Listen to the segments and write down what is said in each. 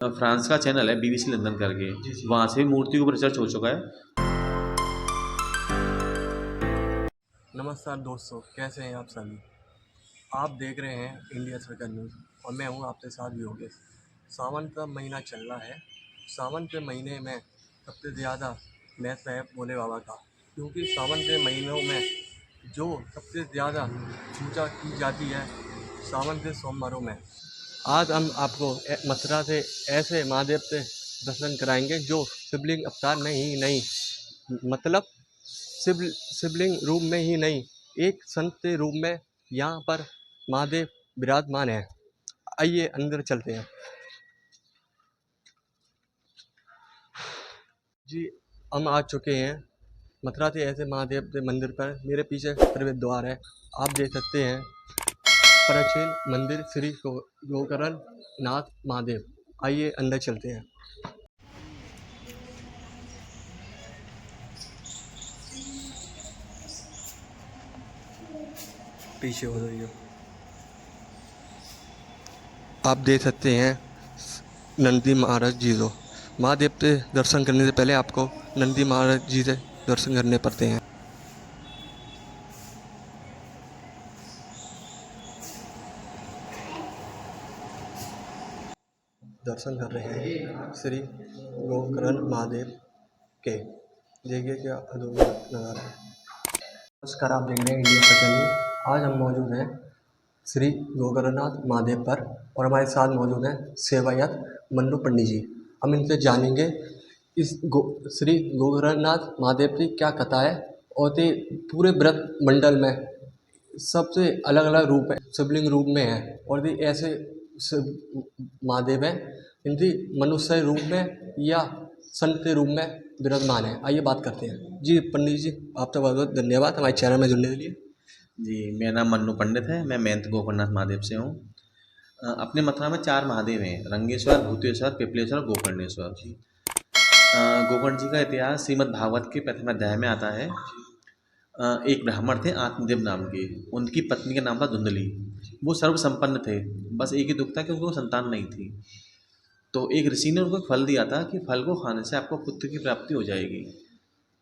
France का channel है BBC London करके, जी जी। वहाँ से मूर्ति के ऊपर रिसर्च हो चुका है। नमस्कार दोस्तों, कैसे हैं आप सभी। आप देख रहे हैं इंडिया सर्कल न्यूज़ और मैं हूं आपके साथ योगेश। सावन का महीना चल रहा है। सावन के महीने में सबसे ज़्यादा महत्व है भोले बाबा का, क्योंकि सावन के महीनों में जो सबसे ज़्यादा पूजा की जाती है सावन के सोमवारों में। आज हम आपको मथुरा से ऐसे महादेव से दर्शन कराएंगे जो शिवलिंग अवतार में ही नहीं, मतलब शिवलिंग रूप में ही नहीं, एक संत के रूप में यहाँ पर महादेव विराजमान है। आइए अंदर चलते हैं। जी, हम आ चुके हैं मथुरा से ऐसे महादेव के मंदिर पर। मेरे पीछे प्रवेश द्वार है, आप देख सकते हैं। प्राचीन मंदिर श्री गोकर्ण नाथ महादेव। आइए अंदर चलते हैं। पीछे हो जाइए। आप देख सकते हैं नंदी महाराज जी को। महादेव के दर्शन करने से पहले आपको नंदी महाराज जी से दर्शन करने पड़ते हैं। दर्शन कर रहे हैं श्री गोकर्ण महादेव के। देखिए क्या अद्भुत नज़ारा है। नमस्कार, आप देख रहे हैं इंडिया सर्कल न्यूज़। आज हम मौजूद हैं श्री गोकर्णनाथ महादेव पर और हमारे साथ मौजूद हैं सेवायत मन्नू पंडित जी। हम इनसे जानेंगे इस श्री गोकर्णनाथ महादेव की क्या कथा है और ये पूरे व्रत मंडल में सबसे अलग अलग रूप है, शिवलिंग रूप में है और ये ऐसे महादेव हैं इनकी मनुष्य रूप में या संत के रूप में विराजमान है। आइए बात करते हैं। जी पंडित जी, आपका बहुत बहुत धन्यवाद हमारे चैनल में जुड़ने के लिए। जी, मेरा नाम मन्नू पंडित है, मैं मेहनत गोकर्णनाथ महादेव से हूँ। अपने मथुरा में 4 महादेव हैं, रंगेश्वर, भूतेश्वर, पिपलेश्वर और गोकर्णेश्वर जी। गोकर्ण जी का इतिहास श्रीमद् भागवत के प्रथम अध्याय में आता है। एक ब्राह्मण थे आत्मदेव नाम के, उनकी पत्नी का नाम था धुंधली। वो सर्व संपन्न थे, बस एक ही दुख था कि उनको संतान नहीं थी। तो एक ऋषि ने उनको एक फल दिया था कि फल को खाने से आपको पुत्र की प्राप्ति हो जाएगी।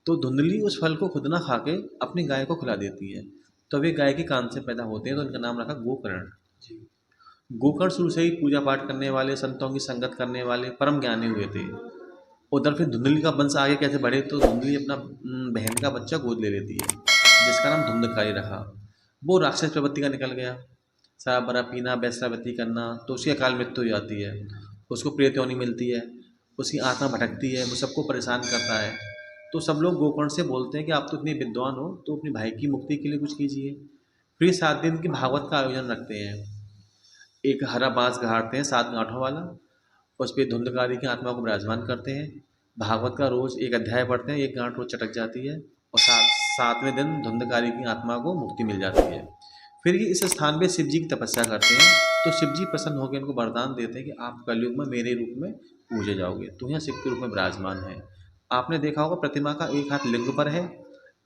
तो धुंधली उस फल को खुद ना खा के अपनी गाय को खिला देती है, तो वे गाय के कान से पैदा होते हैं, तो उनका नाम रखा गोकर्ण। गोकर्ण शुरू से ही पूजा पाठ करने वाले, संतों की संगत करने वाले परम ज्ञानी हुए थे। उधर फिर धुंधली का वंश आगे कैसे बढ़े, तो धुंधली अपना बहन का बच्चा गोद ले लेती है, जिसका नाम धुंधकारी रखा। वो राक्षस प्रवृत्ति का निकल गया, शराब बरा पीना, वेश्यावृत्ति करना, तो उसकी अकाल मृत्यु हो जाती है। उसको प्रेत योनि मिलती है, उसकी आत्मा भटकती है, वो सबको परेशान करता है। तो सब लोग गोकर्ण से बोलते हैं कि आप तो इतने विद्वान हो, तो अपनी भाई की मुक्ति के लिए कुछ कीजिए। फिर 7 दिन की भागवत का आयोजन रखते हैं। एक हरा बांस गाड़ते हैं 7 गांठों वाला, उस पर धुंधकारी की आत्मा को विराजमान करते हैं। भागवत का रोज एक अध्याय पढ़ते हैं, एक गांठ रोज चटक जाती है और 7वें दिन धुंधकारी की आत्मा को मुक्ति मिल जाती है। फिर ये इस स्थान पे शिव जी की तपस्या करते हैं, तो शिव जी प्रसन्न होकर इनको वरदान देते हैं कि आप कलयुग में मेरे रूप में पूजे जाओगे। तो यहाँ शिव के रूप में विराजमान है। आपने देखा होगा प्रतिमा का एक हाथ लिंग पर है,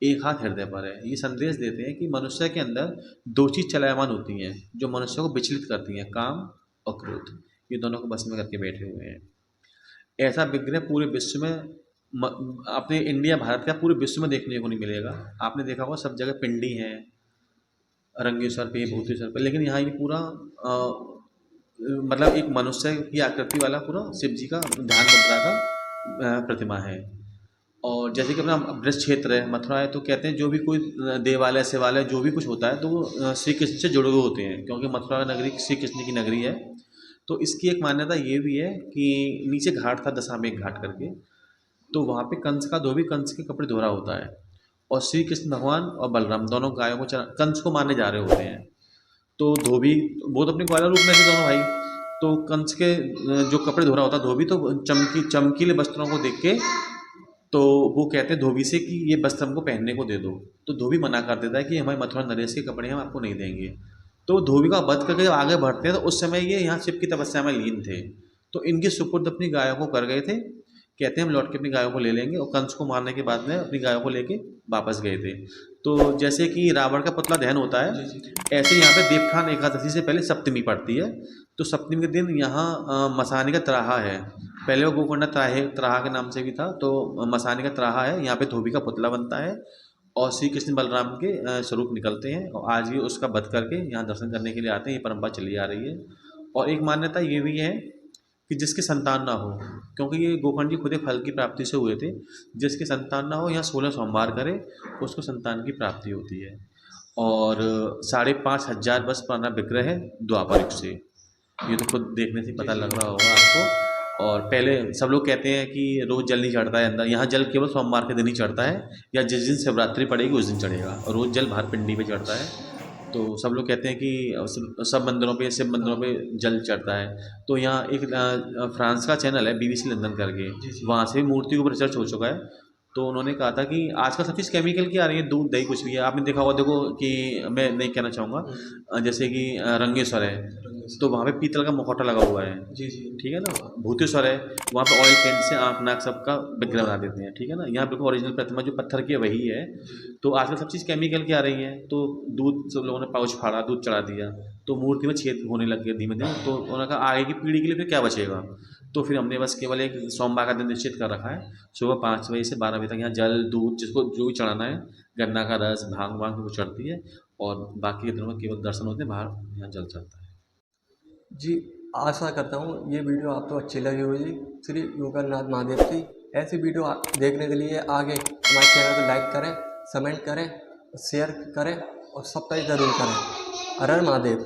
एक हाथ हृदय पर है। ये संदेश देते हैं कि मनुष्य के अंदर 2 चीज़ चलायमान होती हैं जो मनुष्य को विचलित करती हैं, काम और क्रोध। ये दोनों को बस में करके बैठे हुए हैं। ऐसा विग्रह पूरे विश्व में अपने इंडिया भारत का पूरे विश्व में देखने को नहीं मिलेगा। आपने देखा होगा सब जगह पिंडी हैं, रंगेश्वर पे, भूतेश्वर पे, लेकिन यहाँ ये पूरा मतलब एक मनुष्य की आकृति वाला पूरा शिव जी का ध्यान मुद्रा का प्रतिमा है। और जैसे कि अपना ब्रज क्षेत्र है, मथुरा है, तो कहते हैं जो भी कोई देवालय शिवालय जो भी कुछ होता है तो वो श्री कृष्ण से जुड़े हुए होते हैं, क्योंकि मथुरा नगरी श्री कृष्ण की नगरी है। तो इसकी एक मान्यता ये भी है कि नीचे घाट था, दशामेघ घाट करके, तो वहाँ पे कंस का धोबी कंस के कपड़े धो रहा होता है, और श्री कृष्ण भगवान और बलराम दोनों गायों को कंस को मारने जा रहे होते हैं। तो धोबी, वो तो अपने ग्वाला रूप में थे दोनों भाई, तो कंस के जो कपड़े धो रहा होता धोबी, तो चमकीले वस्त्रों को देख के तो वो कहते हैं धोबी से कि ये वस्त्र हमको पहनने को दे दो। तो धोबी मना कर देता है कि हमारे मथुरा नरेश के कपड़े हम आपको नहीं देंगे। तो धोबी का वध करके जब आगे बढ़ते हैं तो उस समय ये यहाँ शिव की तपस्या में लीन थे, तो इनके सुपुर्द अपनी गायों को कर गए थे। कहते हैं हम लौट के अपनी गायों को ले लेंगे, और कंस को मारने के बाद में अपनी गायों को लेके वापस गए थे। तो जैसे कि रावण का पुतला दहन होता है, ऐसे यहाँ पे देवठान एकादशी से पहले सप्तमी पड़ती है। तो सप्तमी के दिन यहाँ मसानी का त्राहा है। पहले वो गोकर्ण त्राहा के नाम से भी था, तो मसानी का त्राहा है। यहाँ पे धोबी का पुतला बनता है और श्री कृष्ण बलराम के स्वरूप निकलते हैं और आज भी उसका वध करके यहाँ दर्शन करने के लिए आते हैं। ये परंपरा चली आ रही है। और एक मान्यता ये भी है कि जिसके संतान ना हो, क्योंकि ये गोकर्ण जी खुद ही फल की प्राप्ति से हुए थे, जिसके संतान ना हो यहाँ 16 सोमवार करे, उसको संतान की प्राप्ति होती है। और 5,500 वर्ष पुराना विग्रह है द्वापर युग से। ये तो खुद देखने से पता लग रहा होगा आपको। और पहले सब लोग कहते हैं कि रोज़ जल नहीं चढ़ता है अंदर, यहाँ जल केवल सोमवार के दिन ही चढ़ता है, या जिस दिन शिवरात्रि पड़ेगी उस दिन चढ़ेगा। और रोज़ जल बाहर पिंडी पे चढ़ता है। तो सब लोग कहते हैं कि सब मंदिरों पे, शिव मंदिरों पे जल चढ़ता है। तो यहाँ एक फ्रांस का चैनल है BBC लंदन करके, वहाँ से भी मूर्ति के ऊपर रिसर्च हो चुका है। तो उन्होंने कहा था कि आजकल सब चीज़ केमिकल की आ रही है, दूध दही कुछ भी है। आपने देखा होगा, देखो कि मैं नहीं कहना चाहूँगा, जैसे कि रंगेश्वर है, तो वहाँ पे पीतल का मुखौटा लगा हुआ है। जी जी। ठीक है ना। भूतेश्वर है, वहाँ पे ऑयल पेंट से आँख नाक सबका विग्रह बना देते हैं। ठीक है ना। यहाँ बिल्कुल ओरिजिनल प्रतिमा जो पत्थर की है वही है। तो आजकल सब चीज़ केमिकल की आ रही है। तो दूध सब लोगों ने पाउच फाड़ा, दूध चढ़ा दिया, तो मूर्ति में छेद होने लग गए धीमे धीमे। तो उन्होंने कहा आगे की पीढ़ी के लिए फिर क्या बचेगा। तो फिर हमने बस केवल एक सोमवार का दिन निश्चित कर रखा है, सुबह 5 बजे से 12 बजे तक यहाँ जल दूध जिसको जो भी चढ़ाना है, गन्ना का रस, भांग वांग वो चढ़ती है। और बाकी के दिनों में केवल दर्शन होते हैं, बाहर यहाँ जल चढ़ता है। जी, आशा करता हूँ ये वीडियो आपको अच्छी लगी होगी। श्री गोकर्णनाथ महादेव की ऐसी वीडियो देखने के लिए आगे हमारे चैनल को लाइक करें, कमेंट करें, शेयर करें और सब्सक्राइब जरूर करें। हर हर महादेव।